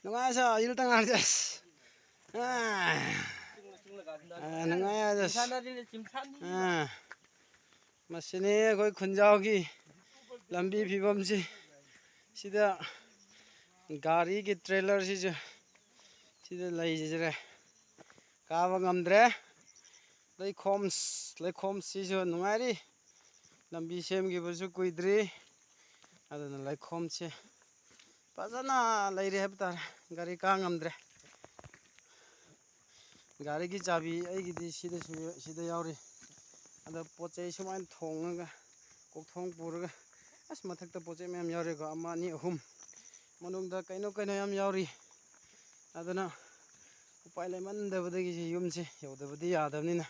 Nungasa iltang arjas. Nungaya jas. Masini koi khunjao ki lambi phibam si sida gari ki trailer si jo sida lai jare kawa ngamdre leikhom si jo nungari lambi sem gi busu kuidri adana leikhom se Pazana lairi habtar gari ka ngamdre gari ki chabi aigi di sida yauri ada pochai sumain thonga kok thong puraga as mathakta pochai mem yauri ko ama ni ahum manungda kaino yam yauri adana upai leman dabadagi yumse yaudabadi yadamnina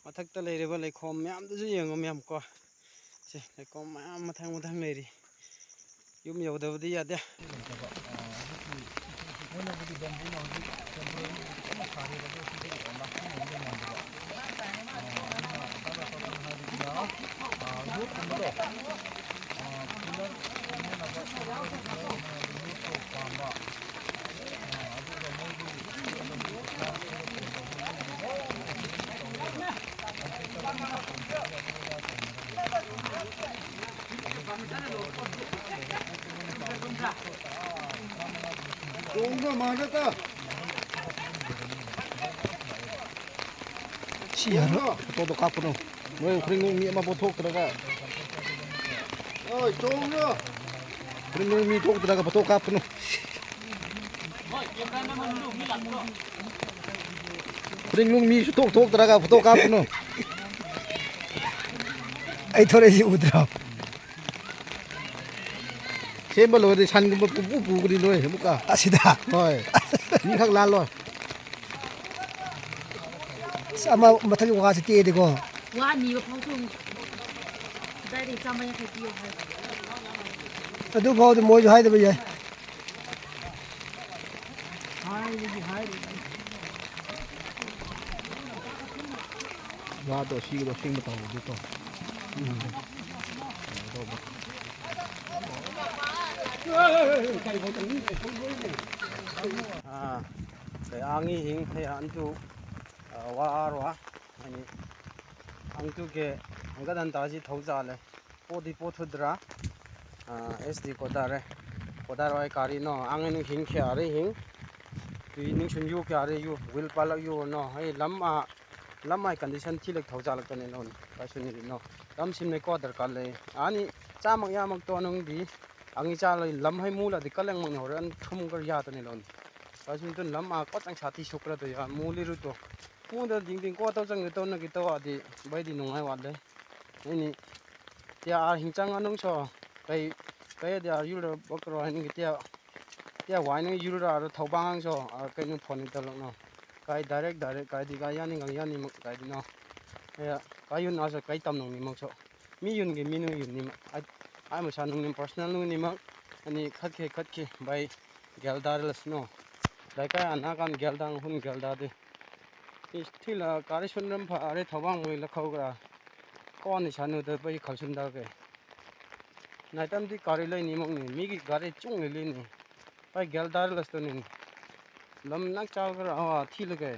mathakta leireba leikhom myam du yengom yam ko se leikhom myam mathang leiri yum yaudabadi yade Tunggu mana tak? Siapa? Foto kapan tu? Mereka keringung ni apa foto teraka? Oh, tunggu. Keringung ni foto teraka foto kapan tu? Keringung ni foto teraka foto kapan tu? Ay thore si udra. Sembal loh di san gumpa pupu kiri loh, muka. Asida. Hoi. Ni khak lan loh. Sama mathang wa si tie de ko. Wa ni ba phau thung. Dai ri sama ya khai piyo hai. Adu phau de moi hai de ba ye. Hai. Wa do si do sing ba taw du to. Cái angi hing hay antu warwa ani antu ke angadan taji thauja le podi pothudra SD kodare ai kari no angenu hing khare hing tuining sun yu khare yu will pala yu no hai lamai condition thilek thauja lak tane non pasuni no lam sim ne ko dar kal le ani chamak yamak to nong di angi cha lai lam hai mula di kaleng mang horan thum gar ya tane lon pasuni tun lam a ko chang sati sukra to ya muli ru to muda ding ko to chang to na ki to adi bai di nongai wa le ni tia a hing chang anong so kai dia yu ro bakro ani ki tia wai ni yu ro thau bang so kai nu phone to lo no kai direct kai di ga yani ngang yani mak kai di no ya kai yun asa kai tam nong ni mak so mi yun ge mi nu yun ni ai ma san nong ni personal nong ni mak ani khatke bai geldar las no dai kai ana kan geldang hun gelda de istila kari sunram pha are thawang moi la khawgra kon ni sanu de bai khalsun da ge naitam di kari lai ni mong ni mi gi gari chung le ni bai geldar las to ni lam nak chaw gra a thil ge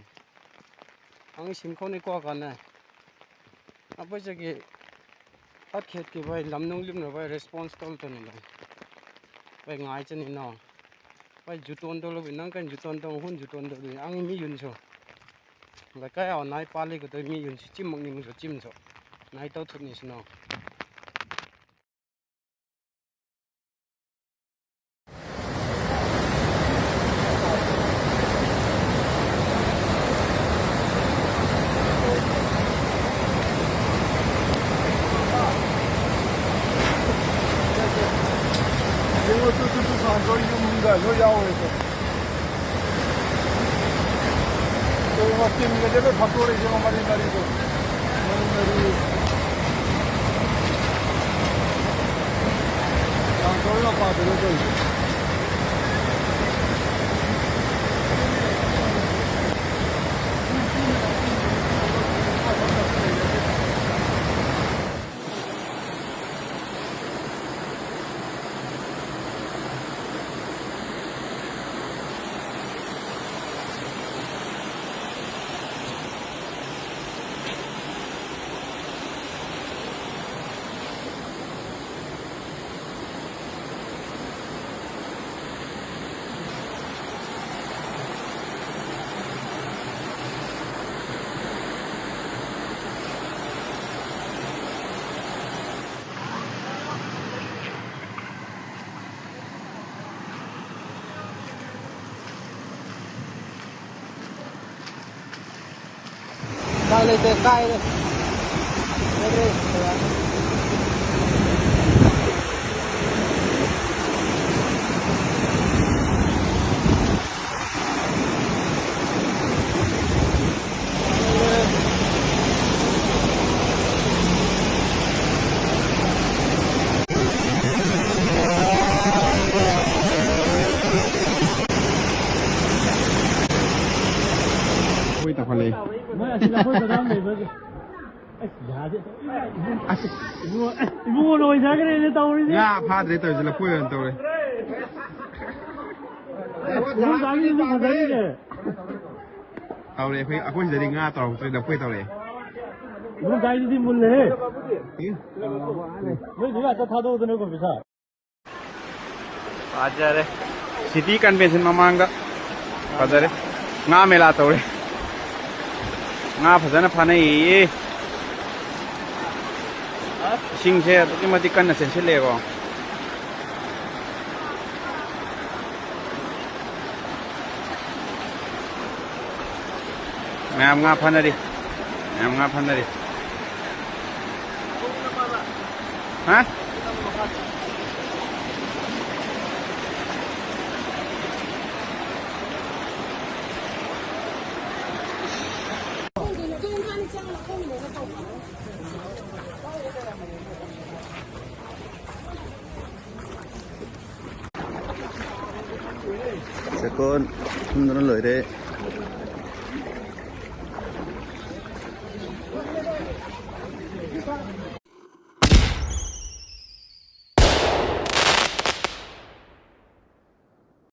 ang sim kho ni ko ka na apa je ge at khet ke bai lam nong lim no bai response tol to ni bai ngai chen ni no bai juton do lo nang kan juton dong hun juton do ang mi yun so la kai au nai pali ko to mi yun chim mong ni mo so chim so nai to thut ni sno yo ya hoye to wo tim ge de phakore je mari to meri control na pa de to ใกล้เลยเตะใกล้เลยเรื่อยๆคุยแต่คนเลย ไม่อาจจะพูดตามเลยมั้ยไอ้ยาเนี่ยอีโม่โรยซะกันเลยตัวนี้ ง่าพาดเลยตัวจะละพูดกันตัวเลย รู้จักนี่รู้จักนี่เนี่ย เอาเลยพี่อาคุณจะได้ง่าต่อตัวจะพูดตัวเลย รู้จักนี่ที่มุนเลยไม่รู้ว่าจะทำตัวนั้นก็ไม่ใช่ Pajare city convention mamanga pajare nga mela tore nga phajana phanai singse kimati kanna sense lego nga phanari nga phanari ha sẽ con không nó lời đấy